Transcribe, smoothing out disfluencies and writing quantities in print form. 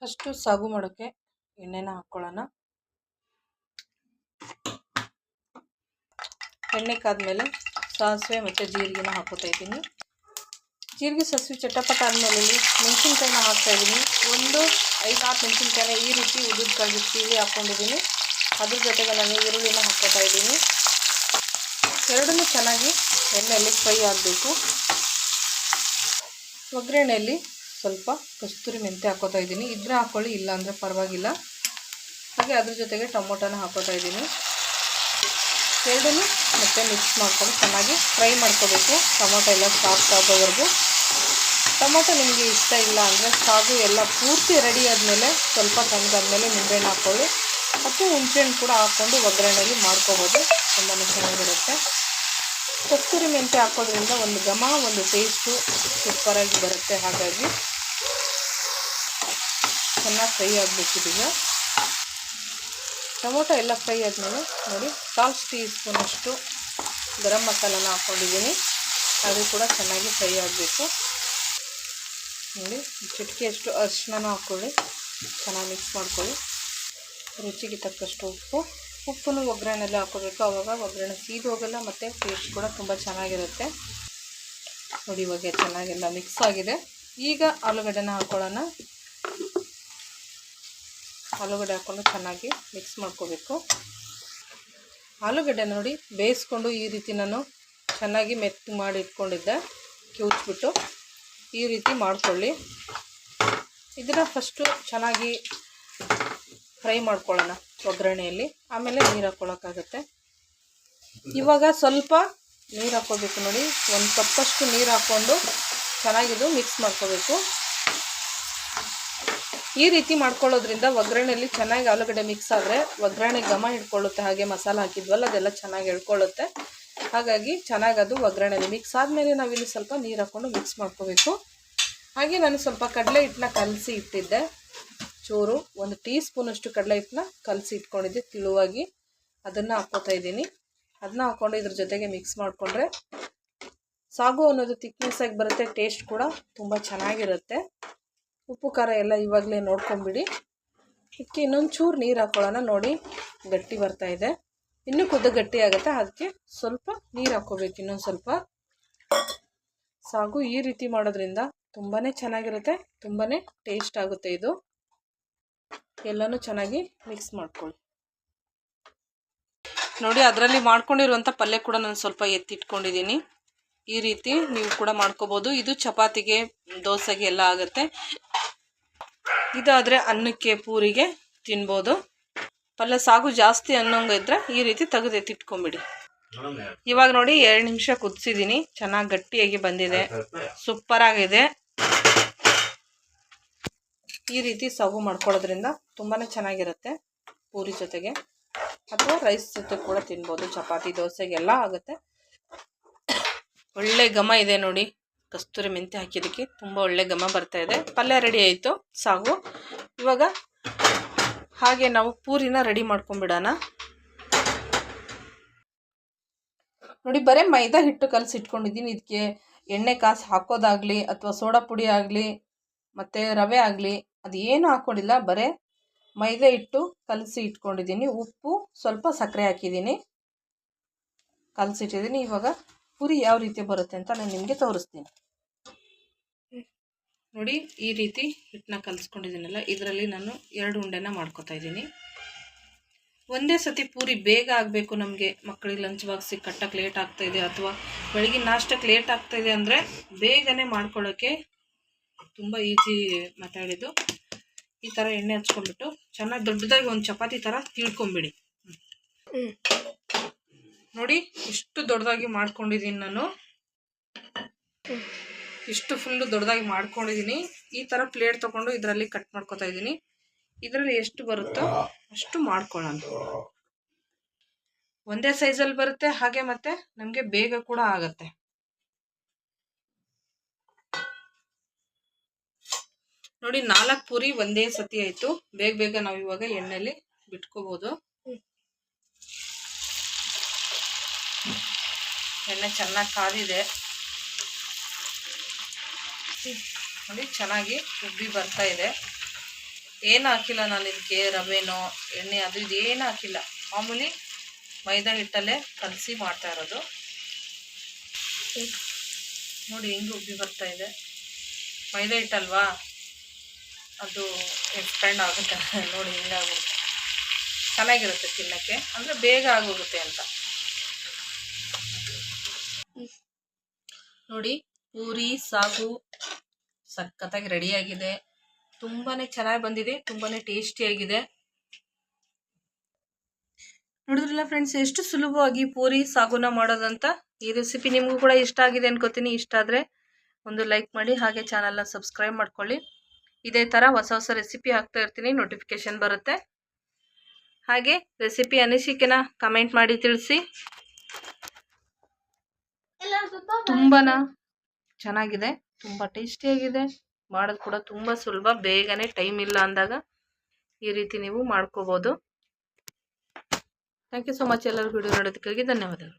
First ಸಾಗು ಮಾಡೋಕ್ಕೆ ಎಣ್ಣೆನ ಹಾಕ್ಕೊಳ್ಳೋಣ. ಎಣ್ಣೆ ಕಾದ್ಮೇಲೆ ಸಾಸಿವೆ ಮತ್ತು ಜೀರಿಗೆನ ಹಾಕೋತಾ ಇದ್ದೀನಿ. ಜೀರಿಗೆ ಸಾಸಿವೆ ಚಟಪಟ ಆದಮೇಲೆ ಮೆಣಸಿನ್ಕಾಯಿನ ಹಾಕ್ತಾಯಿದ್ದೀನಿ. ಒಂದು 5-6 ಮೆಣಸಿನ್ಕಾಯಿನ ಈ ರೀತಿ ಉದುರ್ಕಾಗಿ ಕೀಳಿ ಹಾಕ್ಕೊಂಡಿದ್ದೀನಿ. ಅದ್ರ ಜೊತೆಗೆ ನಾನು ಈರುಳ್ಳಿನ ಹಾಕ್ಕೋತಾ ಇದ್ದೀನಿ. ಎರಡನ್ನೂ ಚೆನ್ನಾಗಿ ಎಣ್ಣೆಯಲ್ಲಿ ಫ್ರೈ ಆಗಬೇಕು. ಒಗ್ಗರಣೆಯಲ್ಲಿ ಸ್ವಲ್ಪ ಕಸ್ತೂರಿ ಮೆಂತ್ಯ ಹಾಕ್ಕೋತಾ ಇದ್ದೀನಿ. ಇದ್ರೆ ಹಾಕ್ಕೊಳ್ಳಿ, ಇಲ್ಲ ಅಂದರೆ ಪರವಾಗಿಲ್ಲ. ಹಾಗೆ ಅದ್ರ ಜೊತೆಗೆ ಟೊಮೊಟೊನ ಹಾಕ್ಕೋತಾ ಇದ್ದೀನಿ. ಎರಡನ್ನೂ ಮತ್ತೆ ಮಿಕ್ಸ್ ಮಾಡ್ಕೊಂಡು ಚೆನ್ನಾಗಿ ಫ್ರೈ ಮಾಡ್ಕೋಬೇಕು. ಟೊಮೊಟೊ ಎಲ್ಲ ಸಾಫ್ಟ್ ಆಗೋವರೆಗೂ. ಟೊಮೊಟೊ ನಿಮಗೆ ಇಷ್ಟ ಇಲ್ಲ ಅಂದರೆ ಸಾಗು ಎಲ್ಲ ಪೂರ್ತಿ ರೆಡಿ ಆದಮೇಲೆ ಸ್ವಲ್ಪ ತಣ್ಣಗಾದ್ಮೇಲೆ ನಿಂಬೆಹಣ್ಣು ಹಾಕ್ಕೊಳ್ಳಿ, ಮತ್ತು ಹುಣಸೆಹಣ್ಣು ಕೂಡ ಹಾಕ್ಕೊಂಡು ಒಗ್ಗರಣೆಯಲ್ಲಿ ಮಾಡ್ಕೋಬೋದು. ತುಂಬಾ ಚೆನ್ನಾಗಿರುತ್ತೆ. ಕಸ್ತೂರಿ ಮೆಂತ್ಯ ಹಾಕೋದ್ರಿಂದ ಒಂದು ಘಮ, ಒಂದು ಟೇಸ್ಟು ಸೂಪರಾಗಿ ಬರುತ್ತೆ. ಹಾಗಾಗಿ ಚೆನ್ನಾಗಿ ಫ್ರೈ ಆಗಬೇಕಿದೀಗ. ಟೊಮೊಟೊ ಎಲ್ಲ ಫ್ರೈ ಆದಮೇಲೆ ನೋಡಿ 1/4 ಟೀ ಸ್ಪೂನಷ್ಟು ಗರಂ ಮಸಾಲನ ಹಾಕ್ಕೊಂಡಿದ್ದೀನಿ. ಅದು ಕೂಡ ಚೆನ್ನಾಗಿ ಫ್ರೈ ಆಗಬೇಕು. ನೋಡಿ ಚಿಟಿಕೆಯಷ್ಟು ಅರಿಶಿನ ಹಾಕ್ಕೊಳ್ಳಿ, ಚೆನ್ನಾಗಿ ಮಿಕ್ಸ್ ಮಾಡ್ಕೊಳ್ಳಿ. ರುಚಿಗೆ ತಕ್ಕಷ್ಟು ಉಪ್ಪನ್ನು ಒಗ್ಗರಣೆಲ್ಲ ಹಾಕೋಬೇಕು. ಆವಾಗ ಒಗ್ಗರಣೆ ಸೀದು ಹೋಗಲ್ಲ ಮತ್ತು ಟೇಸ್ಟ್ ಕೂಡ ತುಂಬ ಚೆನ್ನಾಗಿರುತ್ತೆ. ನೋಡಿ ಇವಾಗ ಚೆನ್ನಾಗೆಲ್ಲ ಮಿಕ್ಸ್ ಆಗಿದೆ. ಈಗ ಆಲೂಗಡ್ಡೆನ ಹಾಕ್ಕೊಳ್ಳೋಣ. ಆಲೂಗಡ್ಡೆ ಹಾಕ್ಕೊಂಡು ಚೆನ್ನಾಗಿ ಮಿಕ್ಸ್ ಮಾಡ್ಕೋಬೇಕು. ಆಲೂಗಡ್ಡೆ ನೋಡಿ ಬೇಯಿಸ್ಕೊಂಡು ಈ ರೀತಿ ನಾನು ಚೆನ್ನಾಗಿ ಮೆತ್ತು ಮಾಡಿ ಇಟ್ಕೊಂಡಿದ್ದೆ. ಕಿವುಚ್ಬಿಟ್ಟು ಈ ರೀತಿ ಮಾಡ್ಕೊಳ್ಳಿ. ಇದನ್ನು ಫಸ್ಟು ಚೆನ್ನಾಗಿ ಫ್ರೈ ಮಾಡ್ಕೊಳ್ಳೋಣ ಒಗ್ಗರಣೆಯಲ್ಲಿ, ಆಮೇಲೆ ನೀರು ಹಾಕ್ಕೊಳ್ಳೋಕ್ಕಾಗತ್ತೆ. ಇವಾಗ ಸ್ವಲ್ಪ ನೀರು ಹಾಕ್ಕೋಬೇಕು. ನೋಡಿ 1 ಕಪ್ಪಷ್ಟು ನೀರು ಹಾಕ್ಕೊಂಡು ಚೆನ್ನಾಗಿದು ಮಿಕ್ಸ್ ಮಾಡ್ಕೋಬೇಕು. ಈ ರೀತಿ ಮಾಡ್ಕೊಳ್ಳೋದ್ರಿಂದ ಒಗ್ಗರಣೆಯಲ್ಲಿ ಚೆನ್ನಾಗಿ ಆಲೂಗಡ್ಡೆ ಮಿಕ್ಸ್ ಆದರೆ ಒಗ್ಗರಣೆ ಘಮ ಹಿಡ್ಕೊಳ್ಳುತ್ತೆ. ಹಾಗೆ ಮಸಾಲೆ ಹಾಕಿದ್ವಲ್ಲ ಅದೆಲ್ಲ ಚೆನ್ನಾಗಿ ಎಳ್ಕೊಳ್ಳುತ್ತೆ. ಹಾಗಾಗಿ ಚೆನ್ನಾಗಿ ಅದು ಒಗ್ಗರಣೆಯಲ್ಲಿ ಮಿಕ್ಸ್ ಆದಮೇಲೆ ನಾವಿಲ್ಲಿ ಸ್ವಲ್ಪ ನೀರು ಹಾಕ್ಕೊಂಡು ಮಿಕ್ಸ್ ಮಾಡ್ಕೋಬೇಕು. ಹಾಗೆ ನಾನು ಸ್ವಲ್ಪ ಕಡಲೆ ಹಿಟ್ಟನ್ನ ಕಲಸಿ ಇಟ್ಟಿದ್ದೆ. ಚೂರು 1 ಟೀ ಸ್ಪೂನಷ್ಟು ಕಡಲೆ ಹಿಟ್ಟನ್ನ ಕಲಸಿ ಇಟ್ಕೊಂಡಿದ್ದೆ ತಿಳುವಾಗಿ. ಅದನ್ನು ಹಾಕ್ಕೋತಾ ಇದ್ದೀನಿ. ಅದನ್ನ ಹಾಕ್ಕೊಂಡು ಇದ್ರ ಜೊತೆಗೆ ಮಿಕ್ಸ್ ಮಾಡಿಕೊಂಡ್ರೆ ಸಾಗು ಅನ್ನೋದು ಥಿಕ್ನೆಸ್ ಆಗಿ ಬರುತ್ತೆ. ಟೇಸ್ಟ್ ಕೂಡ ತುಂಬ ಚೆನ್ನಾಗಿರುತ್ತೆ. ಉಪ್ಪು ಖಾರ ಎಲ್ಲ ಇವಾಗಲೇ ನೋಡ್ಕೊಂಬಿಡಿ. ಇದಕ್ಕೆ ಇನ್ನೊಂದು ಚೂರು ನೀರು ಹಾಕ್ಕೊಳ್ಳೋಣ. ನೋಡಿ ಗಟ್ಟಿ ಬರ್ತಾ ಇದೆ, ಇನ್ನೂ ಗಟ್ಟಿ ಆಗುತ್ತೆ. ಅದಕ್ಕೆ ಸ್ವಲ್ಪ ನೀರು ಹಾಕ್ಕೋಬೇಕು. ಇನ್ನೊಂದು ಸ್ವಲ್ಪ. ಸಾಗು ಈ ರೀತಿ ಮಾಡೋದ್ರಿಂದ ತುಂಬಾ ಚೆನ್ನಾಗಿರುತ್ತೆ, ತುಂಬಾ ಟೇಸ್ಟ್ ಆಗುತ್ತೆ. ಇದು ಎಲ್ಲನೂ ಚೆನ್ನಾಗಿ ಮಿಕ್ಸ್ ಮಾಡ್ಕೊಳ್ಳಿ. ನೋಡಿ ಅದರಲ್ಲಿ ಮಾಡ್ಕೊಂಡಿರುವಂಥ ಪಲ್ಯ ಕೂಡ ನಾನು ಸ್ವಲ್ಪ ಎತ್ತಿಟ್ಕೊಂಡಿದ್ದೀನಿ. ಈ ರೀತಿ ನೀವು ಕೂಡ ಮಾಡ್ಕೋಬೋದು. ಇದು ಚಪಾತಿಗೆ, ದೋಸೆಗೆ ಎಲ್ಲ ಆಗುತ್ತೆ. ಇದಾದರೆ ಅನ್ನಕ್ಕೆ, ಪೂರಿಗೆ ತಿನ್ಬೋದು. ಪಲ್ಯ ಸಾಗು ಜಾಸ್ತಿ ಅನ್ನೋಂಗೆ ಇದ್ದರೆ ಈ ರೀತಿ ತೆಗೆದು ಎತ್ತಿಟ್ಕೊಂಬಿಡಿ. ಇವಾಗ ನೋಡಿ 2 ನಿಮಿಷ ಕುದಿಸಿದ್ದೀನಿ. ಚೆನ್ನಾಗಿ ಗಟ್ಟಿಯಾಗಿ ಬಂದಿದೆ, ಸೂಪರಾಗಿದೆ. ಈ ರೀತಿ ಸಾಗು ಮಾಡ್ಕೊಳ್ಳೋದ್ರಿಂದ ತುಂಬಾ ಚೆನ್ನಾಗಿರುತ್ತೆ. ಪೂರಿ ಜೊತೆಗೆ ಅಥವಾ ರೈಸ್ ಜೊತೆ ಕೂಡ ತಿನ್ಬೋದು. ಚಪಾತಿ, ದೋಸೆಗೆಲ್ಲ ಆಗುತ್ತೆ. ಒಳ್ಳೆ ಘಮ ಇದೆ ನೋಡಿ. ಕಸ್ತೂರಿ ಮೆಂತ್ಯ ಹಾಕಿದ್ದಕ್ಕೆ ತುಂಬ ಒಳ್ಳೆ ಘಮ ಬರ್ತಾ ಇದೆ. ಪಲ್ಯ ರೆಡಿ ಆಯಿತು ಸಾಗು. ಇವಾಗ ಹಾಗೆ ನಾವು ಪೂರಿನ ರೆಡಿ ಮಾಡ್ಕೊಂಬಿಡೋಣ. ನೋಡಿ ಬರೀ ಮೈದಾ ಹಿಟ್ಟು ಕಲಸಿ ಇಟ್ಕೊಂಡಿದ್ದೀನಿ. ಇದಕ್ಕೆ ಎಣ್ಣೆ ಕಾಸು ಹಾಕೋದಾಗಲಿ ಅಥವಾ ಸೋಡಾ ಪುಡಿ ಆಗಲಿ ಮತ್ತು ರವೆ ಆಗಲಿ ಅದು ಏನು ಹಾಕ್ಕೊಂಡಿಲ್ಲ. ಬರೀ ಮೈದಾ ಹಿಟ್ಟು ಕಲಸಿ ಇಟ್ಕೊಂಡಿದ್ದೀನಿ. ಉಪ್ಪು, ಸ್ವಲ್ಪ ಸಕ್ಕರೆ ಹಾಕಿದ್ದೀನಿ, ಕಲಸಿಟ್ಟಿದ್ದೀನಿ. ಇವಾಗ ಪೂರಿ ಯಾವ ರೀತಿ ಬರುತ್ತೆ ಅಂತ ನಾನು ನಿಮಗೆ ತೋರಿಸ್ತೀನಿ. ನೋಡಿ ಈ ರೀತಿ ಹಿಟ್ಟನ್ನ ಕಲಿಸ್ಕೊಂಡಿದ್ದೀನಲ್ಲ, ಇದರಲ್ಲಿ ನಾನು 2 ಉಂಡೆನ ಮಾಡ್ಕೊತಾ ಇದ್ದೀನಿ. ಒಂದೇ ಸತಿ ಪೂರಿ ಬೇಗ ಆಗಬೇಕು ನಮಗೆ. ಮಕ್ಕಳಿಗೆ ಲಂಚ್ ಬಾಕ್ಸಿಗೆ ಕಟ್ಟಕ್ಕೆ ಲೇಟ್ ಆಗ್ತಾಯಿದೆ ಅಥವಾ ಬೆಳಗಿನ ನಾಷ್ಟಕ್ಕೆ ಲೇಟ್ ಆಗ್ತಾಯಿದೆ ಅಂದರೆ ಬೇಗನೆ ಮಾಡ್ಕೊಳ್ಳೋಕ್ಕೆ ತುಂಬ ಈಸಿ ಮಾತಾಡಿದ್ದು. ಈ ಥರ ಎಣ್ಣೆ ಹಚ್ಕೊಂಡ್ಬಿಟ್ಟು ಚೆನ್ನಾಗಿ ದೊಡ್ಡದಾಗಿ ಒಂದು ಚಪಾತಿ ಥರ ತಿಳ್ಕೊಂಬಿಡಿ. ನೋಡಿ ಇಷ್ಟು ದೊಡ್ಡದಾಗಿ ಮಾಡ್ಕೊಂಡಿದ್ದೀನಿ ನಾನು. ಇಷ್ಟು ಫುಲ್ಲು ದೊಡ್ಡದಾಗಿ ಮಾಡ್ಕೊಂಡಿದ್ದೀನಿ. ಈ ಥರ ಪ್ಲೇಟ್ ತೊಗೊಂಡು ಇದರಲ್ಲಿ ಕಟ್ ಮಾಡ್ಕೊತಾ ಇದ್ದೀನಿ. ಇದರಲ್ಲಿ ಎಷ್ಟು ಬರುತ್ತೋ ಅಷ್ಟು ಮಾಡ್ಕೊಳ್ಳೋಣ. ಒಂದೇ ಸೈಜಲ್ಲಿ ಬರುತ್ತೆ. ಹಾಗೆ ಮತ್ತೆ ನಮಗೆ ಬೇಗ ಕೂಡ ಆಗುತ್ತೆ. ನೋಡಿ 4 ಪೂರಿ ಒಂದೇ ಸತಿ ಆಯಿತು. ಬೇಗ ಬೇಗ ನಾವು ಇವಾಗ ಎಣ್ಣೆಯಲ್ಲಿ ಬಿಟ್ಕೋಬೋದು. ಎಣ್ಣೆ ಚೆನ್ನಾಗಿ ಕಾದಿದೆ ನೋಡಿ, ಚೆನ್ನಾಗಿ ಉಬ್ಬಿ ಬರ್ತಾ ಇದೆ. ಏನು ಹಾಕಿಲ್ಲ ನಾನು ಇದಕ್ಕೆ, ರವೆನೋ ಎಣ್ಣೆ ಅದು ಇದು ಏನು ಹಾಕಿಲ್ಲ. ಮಾಮೂಲಿ ಮೈದಾ ಹಿಟ್ಟಲ್ಲೇ ಕಲಸಿ ಮಾಡ್ತಾ ಇರೋದು. ನೋಡಿ ಹೆಂಗೆ ಉಬ್ಬಿ ಬರ್ತಾ ಇದೆ. ಮೈದಾ ಹಿಟ್ಟಲ್ವಾ, ಅದು ಎಕ್ಸ್ಪ್ಯಾಂಡ್ ಆಗುತ್ತೆ. ನೋಡಿ ಹಿಂಗಾಗುತ್ತೆ, ಚೆನ್ನಾಗಿರುತ್ತೆ ತಿನ್ನೋಕ್ಕೆ, ಅಂದರೆ ಬೇಗ ಆಗೋಗುತ್ತೆ ಅಂತ. ನೋಡಿ ಪೂರಿ ಸಾಗು ಸಖತ್ತಾಗಿ ರೆಡಿಯಾಗಿದೆ. ತುಂಬಾ ಚೆನ್ನಾಗಿ ಬಂದಿದೆ, ತುಂಬಾ ಟೇಸ್ಟಿಯಾಗಿದೆ. ನೋಡಿದ್ರಲ್ಲ ಫ್ರೆಂಡ್ಸ್, ಎಷ್ಟು ಸುಲಭವಾಗಿ ಪೂರಿ ಸಾಗುನ ಮಾಡೋದಂತ. ಈ ರೆಸಿಪಿ ನಿಮಗೂ ಕೂಡ ಇಷ್ಟ ಆಗಿದೆ ಅನ್ಕೋತೀನಿ. ಇಷ್ಟ ಆದರೆ ಒಂದು ಲೈಕ್ ಮಾಡಿ, ಹಾಗೆ ಚಾನಲ್ನ ಸಬ್ಸ್ಕ್ರೈಬ್ ಮಾಡ್ಕೊಳ್ಳಿ. ಇದೇ ಥರ ಹೊಸ ಹೊಸ ರೆಸಿಪಿ ಹಾಕ್ತಾ ಇರ್ತೀನಿ, ನೋಟಿಫಿಕೇಶನ್ ಬರುತ್ತೆ. ಹಾಗೆ ರೆಸಿಪಿ ಅನಿಸಿಕೆನ ಕಮೆಂಟ್ ಮಾಡಿ ತಿಳಿಸಿ. ತುಂಬಾ ಚೆನ್ನಾಗಿದೆ, ತುಂಬ ಟೇಸ್ಟಿಯಾಗಿದೆ. ಮಾಡೋದು ಕೂಡ ತುಂಬ ಸುಲಭ, ಬೇಗನೆ ಟೈಮ್ ಇಲ್ಲ ಅಂದಾಗ ಈ ರೀತಿ ನೀವು ಮಾಡ್ಕೋಬೋದು. Thank you so much. ಎಲ್ಲರೂ ವಿಡಿಯೋ ನೋಡೋದಕ್ಕಾಗಿ ಧನ್ಯವಾದಗಳು.